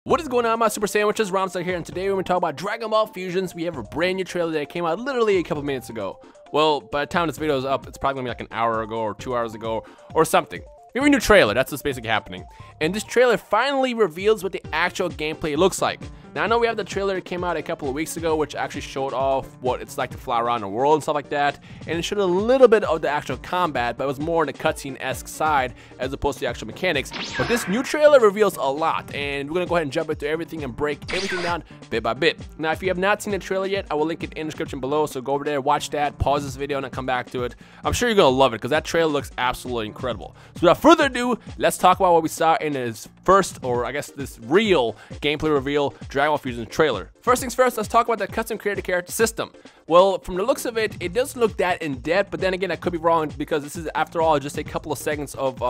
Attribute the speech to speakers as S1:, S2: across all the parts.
S1: What is going on, my super sandwiches? Rhymestyle here, and today we're going to talk about Dragon Ball Fusions. We have a brand new trailer that came out literally a couple minutes ago. Well, by the time this video is up, it's probably going to be like an hour ago or 2 hours ago or something. We have a new trailer, that's what's basically happening. And this trailer finally reveals what the actual gameplay looks like. Now, I know we have the trailer that came out a couple of weeks ago, which actually showed off what it's like to fly around the world and stuff like that. And it showed a little bit of the actual combat, but it was more on the cutscene-esque side as opposed to the actual mechanics. But this new trailer reveals a lot, and we're going to go ahead and jump into everything and break everything down bit by bit. Now, if you have not seen the trailer yet, I will link it in the description below, so go over there, watch that, pause this video, and then come back to it. I'm sure you're going to love it, because that trailer looks absolutely incredible. So without further ado, let's talk about what we saw in this first, or I guess this real gameplay reveal Dragon Ball Fusion trailer. First things first, let's talk about the custom created character system. Well, from the looks of it, it doesn't look that in depth, but then again, I could be wrong because this is, after all, just a couple of seconds of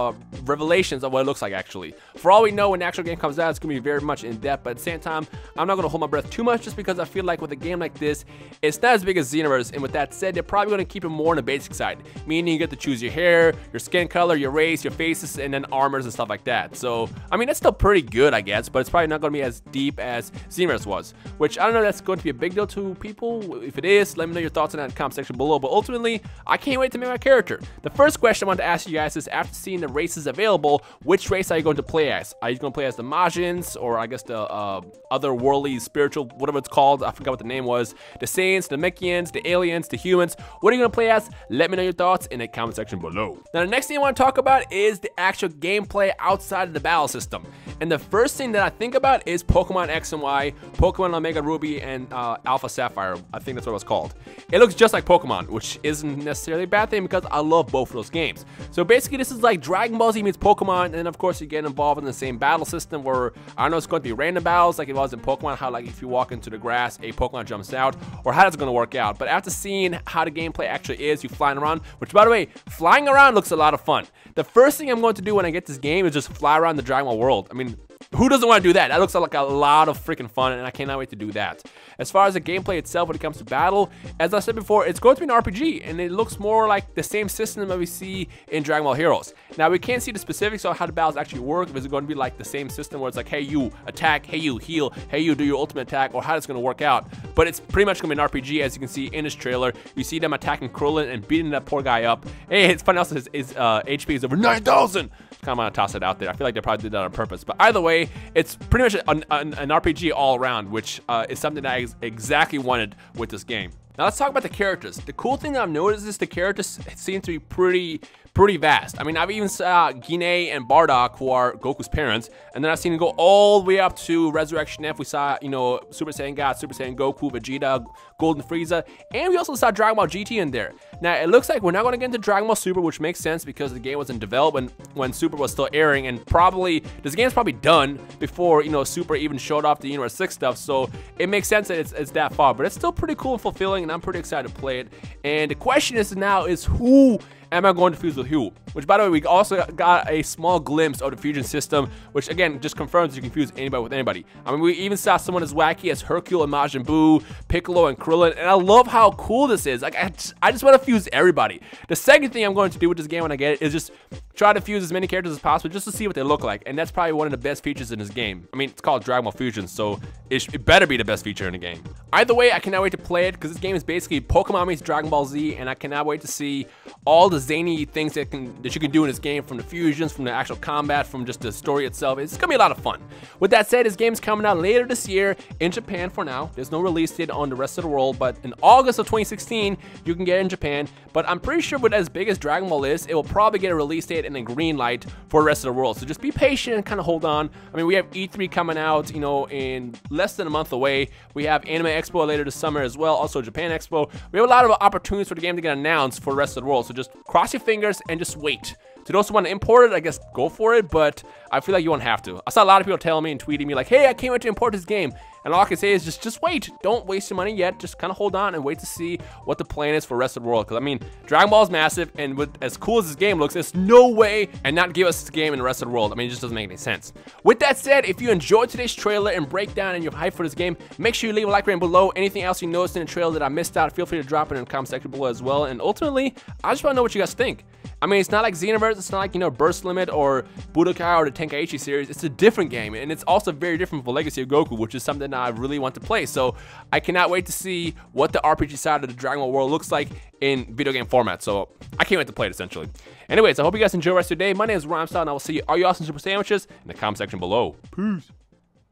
S1: revelations of what it looks like actually. For all we know, when the actual game comes out, it's going to be very much in depth, but at the same time, I'm not going to hold my breath too much just because I feel like with a game like this, it's not as big as Xenoverse, and with that said, they're probably going to keep it more on the basic side, meaning you get to choose your hair, your skin color, your race, your faces, and then armors and stuff like that. So, I mean, that's still pretty good, I guess, but it's probably not going to be as deep as Xenoverse was, which I don't know if that's going to be a big deal to people. If it is, let me know your thoughts on that in the comment section below. But ultimately, I can't wait to make my character. The first question I want to ask you guys is, after seeing the races available, which race are you going to play as? Are you going to play as the Majins, or I guess the otherworldly, spiritual, whatever it's called, I forgot what the name was, the Saiyans, the Mechians, the aliens, the humans? What are you going to play as? Let me know your thoughts in the comment section below. Now, the next thing I want to talk about is the actual gameplay outside of the battle system. And the first thing that I think about is Pokemon X and Y, Pokemon Omega Ruby, and Alpha Sapphire. I think that's what it was called. It looks just like Pokemon, which isn't necessarily a bad thing because I love both of those games. So basically, this is like Dragon Ball Z meets Pokemon, and of course, you get involved in the same battle system where, I don't know, it's going to be random battles like it was in Pokemon, how like if you walk into the grass, a Pokemon jumps out, or how that's going to work out. But after seeing how the gameplay actually is, you flying around, which by the way, flying around looks a lot of fun. The first thing I'm going to do when I get this game is just fly around the Dragon Ball world. I mean, who doesn't want to do that? That looks like a lot of freaking fun, and I cannot wait to do that. As far as the gameplay itself, when it comes to battle, as I said before, it's going to be an RPG, and it looks more like the same system that we see in Dragon Ball Heroes. Now, we can't see the specifics on how the battles actually work. Is it going to be like the same system where it's like, hey, you attack, hey, you heal, hey, you do your ultimate attack, or how it's going to work out? But it's pretty much going to be an RPG, as you can see in this trailer. You see them attacking Krillin and beating that poor guy up. Hey, it's funny also, his HP is over 9,000. Kind of want to toss it out there. I feel like they probably did that on purpose. But either way, it's pretty much an RPG all around, which is something that I exactly wanted with this game. Now let's talk about the characters. The cool thing that I've noticed is the characters seem to be pretty vast. I mean, I've even saw Guinea and Bardock, who are Goku's parents, and then I've seen them go all the way up to Resurrection F. We saw, you know, Super Saiyan God, Super Saiyan Goku, Vegeta, Golden Frieza, and we also saw Dragon Ball GT in there. Now, it looks like we're not going to get into Dragon Ball Super, which makes sense because the game was in development when Super was still airing, and probably, this game's probably done before, you know, Super even showed off the Universe 6 stuff, so it makes sense that it's that far, but it's still pretty cool and fulfilling, and I'm pretty excited to play it. And the question is now is, who am I going to fuse with who? Which, by the way, we also got a small glimpse of the fusion system, which again just confirms you can fuse anybody with anybody. I mean, we even saw someone as wacky as Hercule and Majin Buu, Piccolo and Krillin, and I love how cool this is. Like, I just want to fuse everybody. The second thing I'm going to do with this game when I get it is just try to fuse as many characters as possible just to see what they look like, and that's probably one of the best features in this game. I mean, it's called Dragon Ball Fusion, so it better be the best feature in the game. Either way, I cannot wait to play it because this game is basically Pokemon meets Dragon Ball Z, and I cannot wait to see all the zany things that you can do in this game, from the fusions, from the actual combat, from just the story itself. It's gonna be a lot of fun. With that said, this game's coming out later this year in Japan for now. There's no release date on the rest of the world, but in August of 2016, you can get it in Japan. But I'm pretty sure with as big as Dragon Ball is, it will probably get a release date and a green light for the rest of the world. So just be patient and kind of hold on. I mean, we have E3 coming out, you know, in less than a month away. We have Anime Expo later this summer as well, also Japan Expo. We have a lot of opportunities for the game to get announced for the rest of the world. So just cross your fingers and just wait. To those who want to import it, I guess go for it, but I feel like you won't have to. I saw a lot of people telling me and tweeting me like, hey, I can't wait to import this game. And all I can say is just wait. Don't waste your money yet. Just kind of hold on and wait to see what the plan is for the rest of the world. Because, I mean, Dragon Ball is massive, and with as cool as this game looks, there's no way and not give us this game in the rest of the world. I mean, it just doesn't make any sense. With that said, if you enjoyed today's trailer and breakdown and you're hyped for this game, make sure you leave a like rating below. Anything else you noticed in the trailer that I missed out, feel free to drop it in the comment section below as well. And ultimately, I just want to know what you guys think. I mean, it's not like Xenoverse, it's not like, you know, Burst Limit or Budokai or the Tenkaichi series. It's a different game, and it's also very different from Legacy of Goku, which is something that I really want to play. So I cannot wait to see what the RPG side of the Dragon Ball world looks like in video game format. So I can't wait to play it, essentially. Anyways, I hope you guys enjoy the rest of your day. My name is Rhymestyle, and I will see all you awesome super sandwiches in the comment section below. Peace.